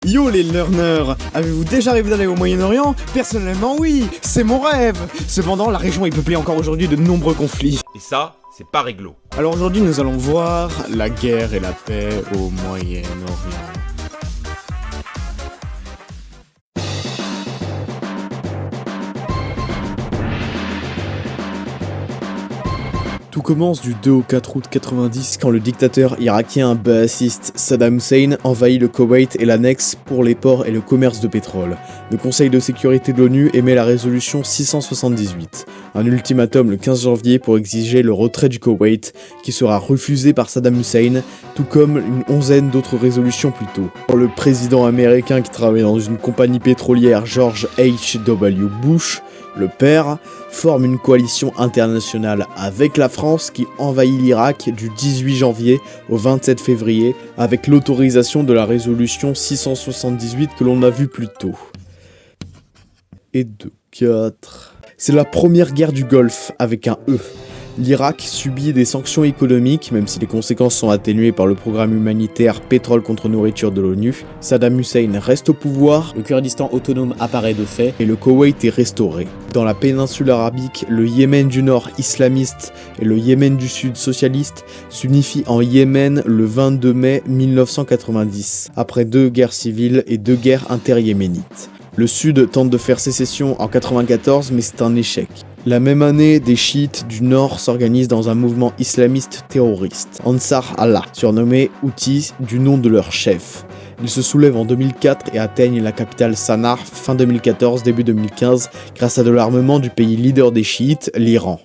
Yo les learners, avez-vous déjà rêvé d'aller au Moyen-Orient? Personnellement oui, c'est mon rêve. Cependant, la région est peuplée encore aujourd'hui de nombreux conflits. Et ça, c'est pas réglo. Alors aujourd'hui, nous allons voir la guerre et la paix au Moyen-Orient. Tout commence du 2 au 4 août 90 quand le dictateur irakien baathiste Saddam Hussein envahit le Koweït et l'annexe pour les ports et le commerce de pétrole. Le Conseil de sécurité de l'ONU émet la résolution 678, un ultimatum le 15 janvier pour exiger le retrait du Koweït, qui sera refusé par Saddam Hussein, tout comme une onzaine d'autres résolutions plus tôt. Le président américain qui travaillait dans une compagnie pétrolière, George H.W. Bush, le père, forme une coalition internationale avec la France qui envahit l'Irak du 18 janvier au 27 février avec l'autorisation de la résolution 678 que l'on a vue plus tôt. Et de 4. C'est la première guerre du Golfe avec un E. L'Irak subit des sanctions économiques, même si les conséquences sont atténuées par le programme humanitaire Pétrole contre nourriture de l'ONU. Saddam Hussein reste au pouvoir, le Kurdistan autonome apparaît de fait, et le Koweït est restauré. Dans la péninsule arabique, le Yémen du Nord islamiste et le Yémen du Sud socialiste s'unifient en Yémen le 22 mai 1990, après 2 guerres civiles et 2 guerres inter-yéménites. Le Sud tente de faire sécession en 1994, mais c'est un échec. La même année, des chiites du Nord s'organisent dans un mouvement islamiste terroriste, Ansar Allah, surnommé Houthis du nom de leur chef. Ils se soulèvent en 2004 et atteignent la capitale Sanaa fin 2014, début 2015, grâce à de l'armement du pays leader des chiites, l'Iran.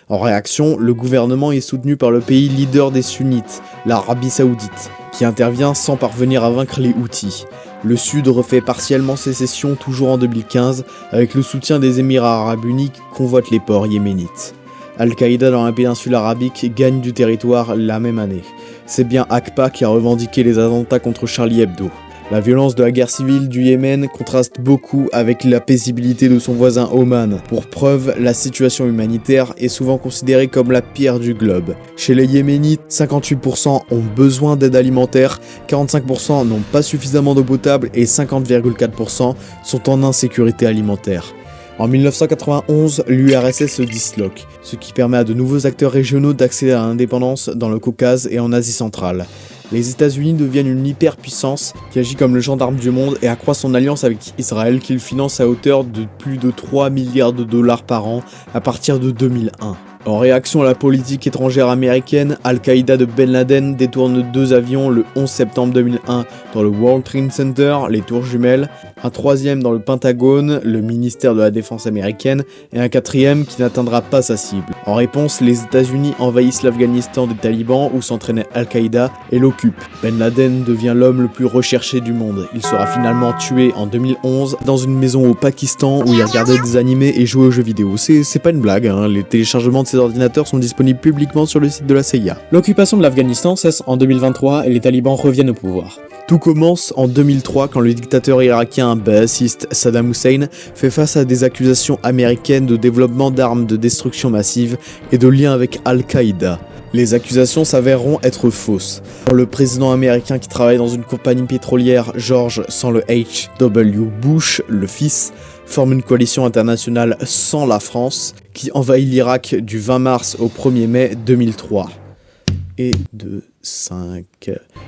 En réaction, le gouvernement est soutenu par le pays leader des sunnites, l'Arabie Saoudite, qui intervient sans parvenir à vaincre les Houthis. Le Sud refait partiellement sécession toujours en 2015 avec le soutien des Émirats Arabes Unis qui convoitent les ports yéménites. Al-Qaïda dans la péninsule arabique gagne du territoire la même année. C'est bien Aqpa qui a revendiqué les attentats contre Charlie Hebdo. La violence de la guerre civile du Yémen contraste beaucoup avec la paisibilité de son voisin Oman. Pour preuve, la situation humanitaire est souvent considérée comme la pire du globe. Chez les Yéménites, 58% ont besoin d'aide alimentaire, 45% n'ont pas suffisamment d'eau potable et 50,4% sont en insécurité alimentaire. En 1991, l'URSS se disloque, ce qui permet à de nouveaux acteurs régionaux d'accéder à l'indépendance dans le Caucase et en Asie centrale. Les États-Unis deviennent une hyperpuissance qui agit comme le gendarme du monde et accroît son alliance avec Israël qu'il finance à hauteur de plus de 3 milliards de dollars par an à partir de 2001. En réaction à la politique étrangère américaine, Al-Qaïda de Ben Laden détourne 2 avions le 11 septembre 2001 dans le World Trade Center, les tours jumelles, un 3e dans le Pentagone, le ministère de la Défense américaine, et un 4e qui n'atteindra pas sa cible. En réponse, les États-Unis envahissent l'Afghanistan des talibans où s'entraînait Al-Qaïda et l'occupent. Ben Laden devient l'homme le plus recherché du monde. Il sera finalement tué en 2011 dans une maison au Pakistan où il regardait des animés et jouait aux jeux vidéo. C'est pas une blague, hein. Les téléchargements de ces ordinateurs sont disponibles publiquement sur le site de la CIA. L'occupation de l'Afghanistan cesse en 2023 et les talibans reviennent au pouvoir. Tout commence en 2003 quand le dictateur irakien baathiste Saddam Hussein fait face à des accusations américaines de développement d'armes de destruction massive et de lien avec Al-Qaïda. Les accusations s'avéreront être fausses. Le président américain qui travaille dans une compagnie pétrolière, George sans le H.W. Bush, le fils, forme une coalition internationale sans la France qui envahit l'Irak du 20 mars au 1er mai 2003. Et de 5.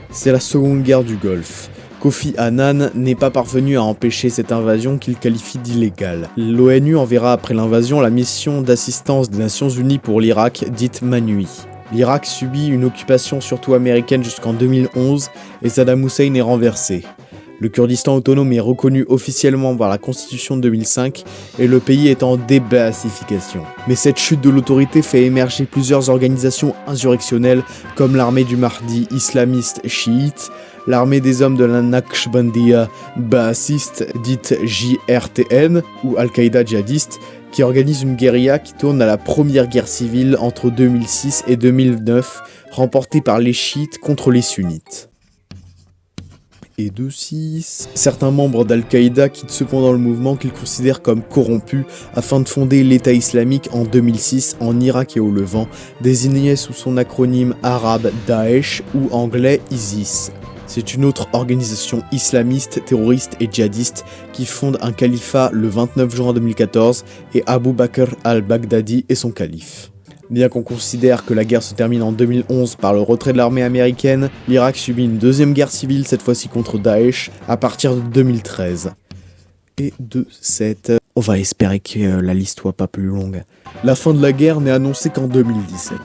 C'est la seconde guerre du Golfe. Kofi Annan n'est pas parvenu à empêcher cette invasion qu'il qualifie d'illégale. L'ONU enverra après l'invasion la mission d'assistance des Nations Unies pour l'Irak, dite MANUI. L'Irak subit une occupation surtout américaine jusqu'en 2011 et Saddam Hussein est renversé. Le Kurdistan autonome est reconnu officiellement par la Constitution de 2005 et le pays est en débaassification. Mais cette chute de l'autorité fait émerger plusieurs organisations insurrectionnelles comme l'armée du Mahdi islamiste chiite, l'armée des hommes de la Naqshbandiya baassiste dite JRTN ou Al-Qaïda djihadiste qui organise une guérilla qui tourne à la première guerre civile entre 2006 et 2009 remportée par les chiites contre les sunnites. Et de 6. Certains membres d'Al-Qaïda quittent cependant le mouvement qu'ils considèrent comme corrompu afin de fonder l'État islamique en 2006 en Irak et au Levant, désigné sous son acronyme arabe Daesh ou anglais ISIS. C'est une autre organisation islamiste, terroriste et djihadiste qui fonde un califat le 29 juin 2014 et Abu Bakr al-Baghdadi est son calife. Bien qu'on considère que la guerre se termine en 2011 par le retrait de l'armée américaine, l'Irak subit une deuxième guerre civile, cette fois-ci contre Daesh, à partir de 2013. Et de cette... On va espérer que la liste soit pas plus longue. La fin de la guerre n'est annoncée qu'en 2017.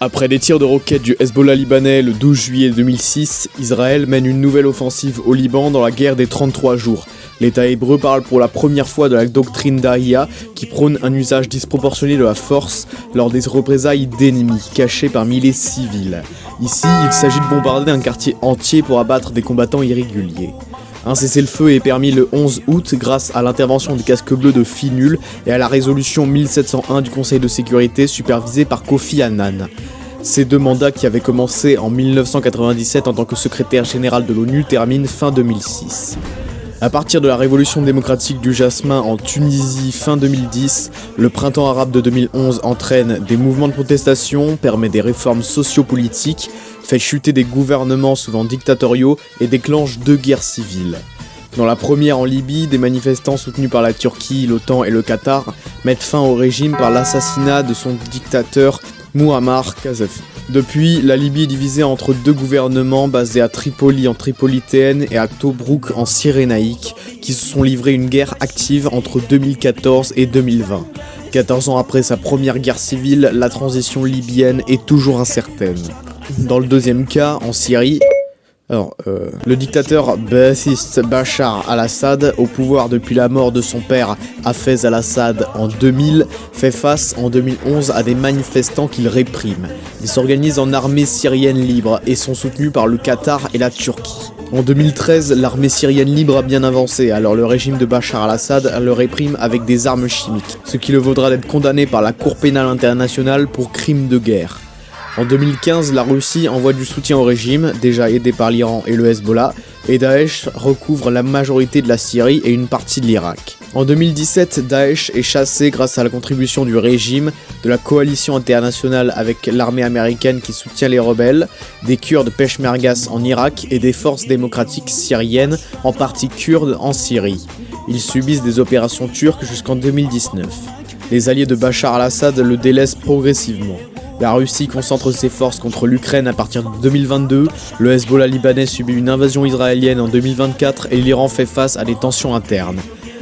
Après des tirs de roquettes du Hezbollah libanais le 12 juillet 2006, Israël mène une nouvelle offensive au Liban dans la guerre des 33 jours. L'État hébreu parle pour la première fois de la doctrine d'Ahia qui prône un usage disproportionné de la force lors des représailles d'ennemis cachés parmi les civils. Ici, il s'agit de bombarder un quartier entier pour abattre des combattants irréguliers. Un cessez-le-feu est permis le 11 août grâce à l'intervention des casques bleus de FINUL et à la résolution 1701 du Conseil de sécurité supervisée par Kofi Annan. Ces deux mandats qui avaient commencé en 1997 en tant que secrétaire général de l'ONU terminent fin 2006. À partir de la révolution démocratique du jasmin en Tunisie fin 2010, le printemps arabe de 2011 entraîne des mouvements de protestation, permet des réformes sociopolitiques, fait chuter des gouvernements souvent dictatoriaux et déclenche deux guerres civiles. Dans la première en Libye, des manifestants soutenus par la Turquie, l'OTAN et le Qatar mettent fin au régime par l'assassinat de son dictateur Mouammar Kadhafi. Depuis, la Libye est divisée entre deux gouvernements basés à Tripoli en Tripolitaine et à Tobrouk en Cyrénaïque, qui se sont livrés une guerre active entre 2014 et 2020. 14 ans après sa première guerre civile, la transition libyenne est toujours incertaine. Dans le deuxième cas, en Syrie, le dictateur baathiste Bachar al-Assad, au pouvoir depuis la mort de son père Hafez al-Assad en 2000, fait face en 2011 à des manifestants qu'il réprime. Ils s'organisent en armée syrienne libre et sont soutenus par le Qatar et la Turquie. En 2013, l'armée syrienne libre a bien avancé, alors le régime de Bachar al-Assad le réprime avec des armes chimiques, ce qui le vaudra d'être condamné par la Cour pénale internationale pour crimes de guerre. En 2015, la Russie envoie du soutien au régime, déjà aidé par l'Iran et le Hezbollah, et Daesh recouvre la majorité de la Syrie et une partie de l'Irak. En 2017, Daesh est chassé grâce à la contribution du régime, de la coalition internationale avec l'armée américaine qui soutient les rebelles, des Kurdes peshmergas en Irak et des forces démocratiques syriennes, en partie kurdes, en Syrie. Ils subissent des opérations turques jusqu'en 2019. Les alliés de Bachar al-Assad le délaissent progressivement. La Russie concentre ses forces contre l'Ukraine à partir de 2022, le Hezbollah libanais subit une invasion israélienne en 2024 et l'Iran fait face à des tensions internes.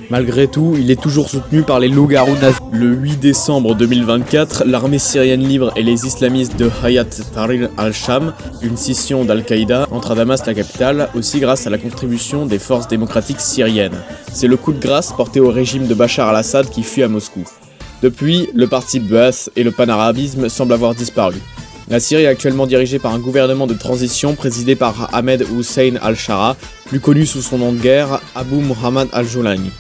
Malgré tout, il est toujours soutenu par les loups-garous nazis. Le 8 décembre 2024, l'armée syrienne libre et les islamistes de Hayat Tahrir al-Sham, une scission d'Al-Qaïda, entrent à Damas, la capitale, aussi grâce à la contribution des forces démocratiques syriennes. C'est le coup de grâce porté au régime de Bachar al-Assad qui fuit à Moscou. Depuis, le parti Baath et le panarabisme semblent avoir disparu. La Syrie est actuellement dirigée par un gouvernement de transition présidé par Ahmed Hussein al-Shara, plus connu sous son nom de guerre, Abu Muhammad al-Joulani.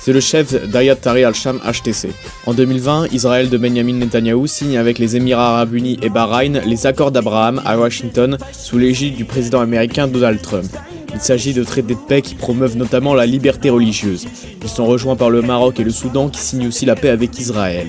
C'est le chef d'Hayat Tahrir al-Sham HTC. En 2020, Israël de Benjamin Netanyahou signe avec les Émirats Arabes Unis et Bahreïn les accords d'Abraham à Washington sous l'égide du président américain Donald Trump. Il s'agit de traités de paix qui promeuvent notamment la liberté religieuse. Ils sont rejoints par le Maroc et le Soudan qui signent aussi la paix avec Israël.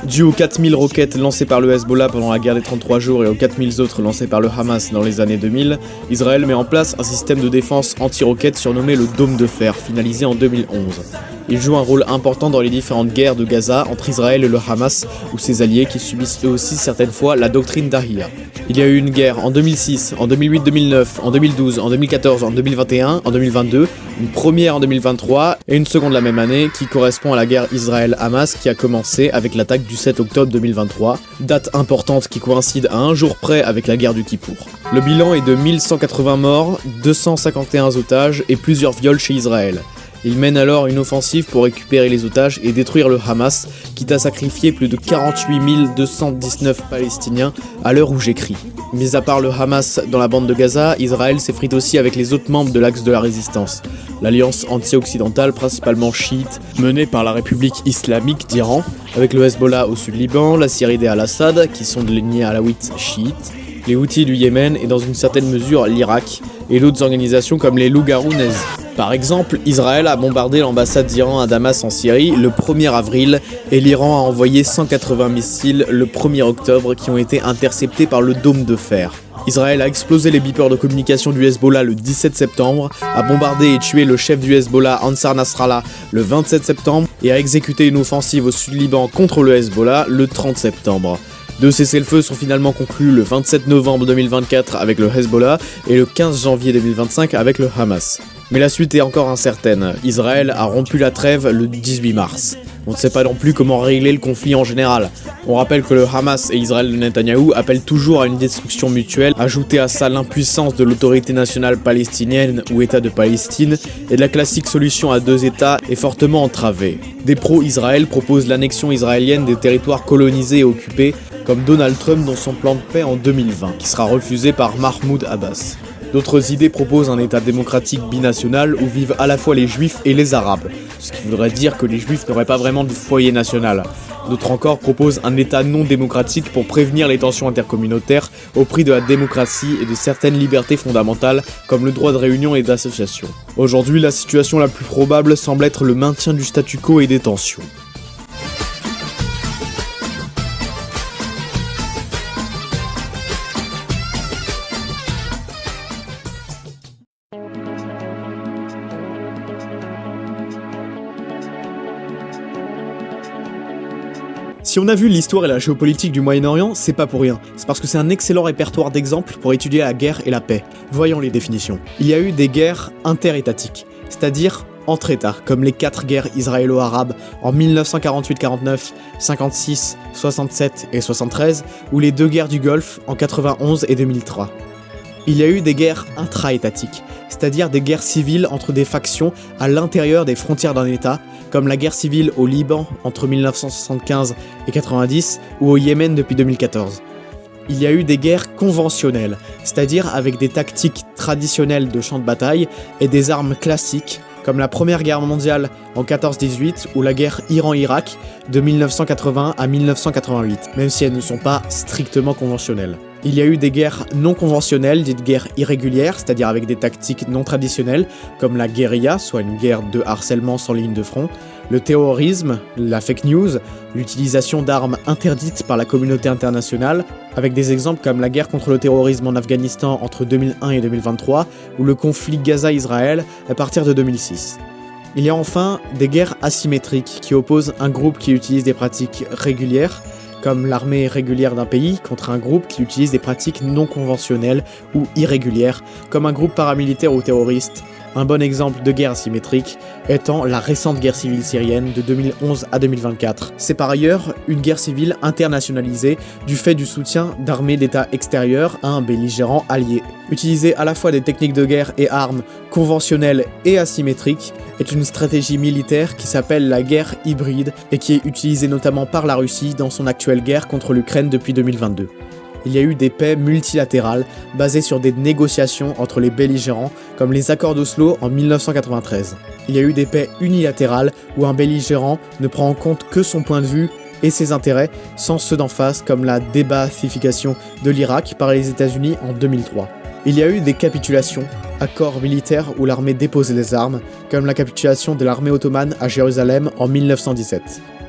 Dû aux 4000 roquettes lancées par le Hezbollah pendant la guerre des 33 jours et aux 4000 autres lancées par le Hamas dans les années 2000, Israël met en place un système de défense anti-roquettes surnommé le Dôme de Fer, finalisé en 2011. Il joue un rôle important dans les différentes guerres de Gaza entre Israël et le Hamas ou ses alliés qui subissent eux aussi certaines fois la doctrine d'Ahia. Il y a eu une guerre en 2006, en 2008-2009, en 2012, en 2014, en 2021, en 2022, une première en 2023 et une seconde la même année qui correspond à la guerre Israël-Hamas qui a commencé avec l'attaque du 7 octobre 2023, date importante qui coïncide à un jour près avec la guerre du Kippour. Le bilan est de 1180 morts, 251 otages et plusieurs viols chez Israël. Il mène alors une offensive pour récupérer les otages et détruire le Hamas, quitte à sacrifier plus de 48 219 Palestiniens à l'heure où j'écris. Mis à part le Hamas dans la bande de Gaza, Israël s'effrite aussi avec les autres membres de l'axe de la résistance. l'alliance anti-occidentale principalement chiite menée par la République islamique d'Iran, avec le Hezbollah au sud Liban, la Syrie d'Al-Assad qui sont de l'ethnie alaouite chiite, les Houthis du Yémen et dans une certaine mesure l'Irak, et d'autres organisations comme les loups-garous nazis. Par exemple, Israël a bombardé l'ambassade d'Iran à Damas en Syrie le 1er avril et l'Iran a envoyé 180 missiles le 1er octobre qui ont été interceptés par le dôme de fer. Israël a explosé les beepers de communication du Hezbollah le 17 septembre, a bombardé et tué le chef du Hezbollah Ansar Nasrallah le 27 septembre et a exécuté une offensive au sud Liban contre le Hezbollah le 30 septembre. Deux cessez-le-feu sont finalement conclus le 27 novembre 2024 avec le Hezbollah et le 15 janvier 2025 avec le Hamas. Mais la suite est encore incertaine. Israël a rompu la trêve le 18 mars. On ne sait pas non plus comment régler le conflit en général. On rappelle que le Hamas et Israël de Netanyahou appellent toujours à une destruction mutuelle, ajoutez à ça l'impuissance de l'autorité nationale palestinienne ou État de Palestine, et la classique solution à deux États est fortement entravée. Des pro-Israël proposent l'annexion israélienne des territoires colonisés et occupés, comme Donald Trump dans son plan de paix en 2020, qui sera refusé par Mahmoud Abbas. D'autres idées proposent un État démocratique binational où vivent à la fois les Juifs et les Arabes, ce qui voudrait dire que les Juifs n'auraient pas vraiment de foyer national. D'autres encore proposent un État non démocratique pour prévenir les tensions intercommunautaires au prix de la démocratie et de certaines libertés fondamentales comme le droit de réunion et d'association. Aujourd'hui, la situation la plus probable semble être le maintien du statu quo et des tensions. Si on a vu l'histoire et la géopolitique du Moyen-Orient, c'est pas pour rien. C'est parce que c'est un excellent répertoire d'exemples pour étudier la guerre et la paix. Voyons les définitions. Il y a eu des guerres interétatiques, c'est-à-dire entre États, comme les 4 guerres israélo-arabes en 1948-49, 56, 67 et 73, ou les 2 guerres du Golfe en 91 et 2003. Il y a eu des guerres intra-étatiques, c'est-à-dire des guerres civiles entre des factions à l'intérieur des frontières d'un État, comme la guerre civile au Liban entre 1975 et 90 ou au Yémen depuis 2014. Il y a eu des guerres conventionnelles, c'est-à-dire avec des tactiques traditionnelles de champ de bataille et des armes classiques, comme la Première Guerre mondiale en 14-18 ou la guerre Iran-Irak de 1980 à 1988, même si elles ne sont pas strictement conventionnelles. Il y a eu des guerres non conventionnelles, dites guerres irrégulières, c'est-à-dire avec des tactiques non traditionnelles, comme la guérilla, soit une guerre de harcèlement sans ligne de front, le terrorisme, la fake news, l'utilisation d'armes interdites par la communauté internationale, avec des exemples comme la guerre contre le terrorisme en Afghanistan entre 2001 et 2023, ou le conflit Gaza-Israël à partir de 2006. Il y a enfin des guerres asymétriques qui opposent un groupe qui utilise des pratiques régulières, comme l'armée régulière d'un pays, contre un groupe qui utilise des pratiques non conventionnelles ou irrégulières, comme un groupe paramilitaire ou terroriste. Un bon exemple de guerre asymétrique étant la récente guerre civile syrienne de 2011 à 2024. C'est par ailleurs une guerre civile internationalisée du fait du soutien d'armées d'États extérieurs à un belligérant allié. Utiliser à la fois des techniques de guerre et armes conventionnelles et asymétriques est une stratégie militaire qui s'appelle la guerre hybride et qui est utilisée notamment par la Russie dans son actuelle guerre contre l'Ukraine depuis 2022. Il y a eu des paix multilatérales basées sur des négociations entre les belligérants, comme les accords d'Oslo en 1993. Il y a eu des paix unilatérales où un belligérant ne prend en compte que son point de vue et ses intérêts sans ceux d'en face, comme la déba'athification de l'Irak par les États-Unis en 2003. Il y a eu des capitulations, accords militaires où l'armée dépose les armes, comme la capitulation de l'armée ottomane à Jérusalem en 1917.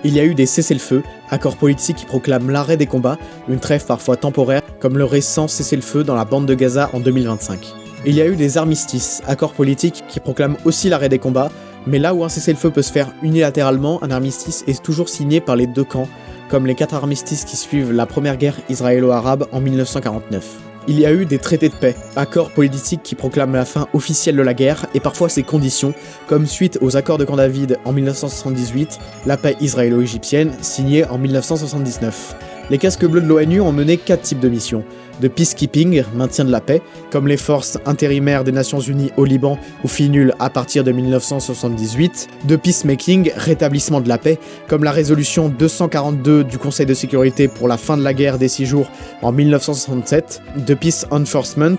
Il y a eu des cessez-le-feu, accords politiques qui proclament l'arrêt des combats, une trêve parfois temporaire, comme le récent cessez-le-feu dans la bande de Gaza en 2025. Il y a eu des armistices, accords politiques qui proclament aussi l'arrêt des combats, mais là où un cessez-le-feu peut se faire unilatéralement, un armistice est toujours signé par les deux camps, comme les 4 armistices qui suivent la première guerre israélo-arabe en 1949. Il y a eu des traités de paix, accords politiques qui proclament la fin officielle de la guerre et parfois ses conditions, comme suite aux accords de Camp David en 1978, la paix israélo-égyptienne signée en 1979. Les casques bleus de l'ONU ont mené 4 types de missions. De peacekeeping, maintien de la paix, comme les forces intérimaires des Nations Unies au Liban ou FINUL à partir de 1978. De peacemaking, rétablissement de la paix, comme la résolution 242 du Conseil de sécurité pour la fin de la guerre des 6 jours en 1967. De peace enforcement,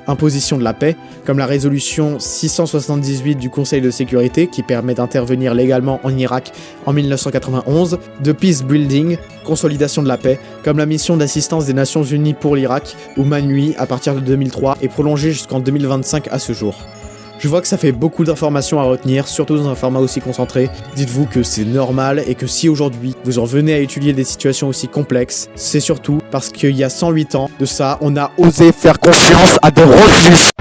imposition de la paix, comme la résolution 678 du Conseil de sécurité qui permet d'intervenir légalement en Irak en 1991, de peace building, consolidation de la paix, comme la mission d'assistance des Nations Unies pour l'Irak, ou MANUI à partir de 2003 et prolongée jusqu'en 2025 à ce jour. Je vois que ça fait beaucoup d'informations à retenir, surtout dans un format aussi concentré. Dites-vous que c'est normal et que si aujourd'hui vous en venez à étudier des situations aussi complexes, c'est surtout parce qu'il y a 108 ans de ça, on a osé faire confiance à des refus.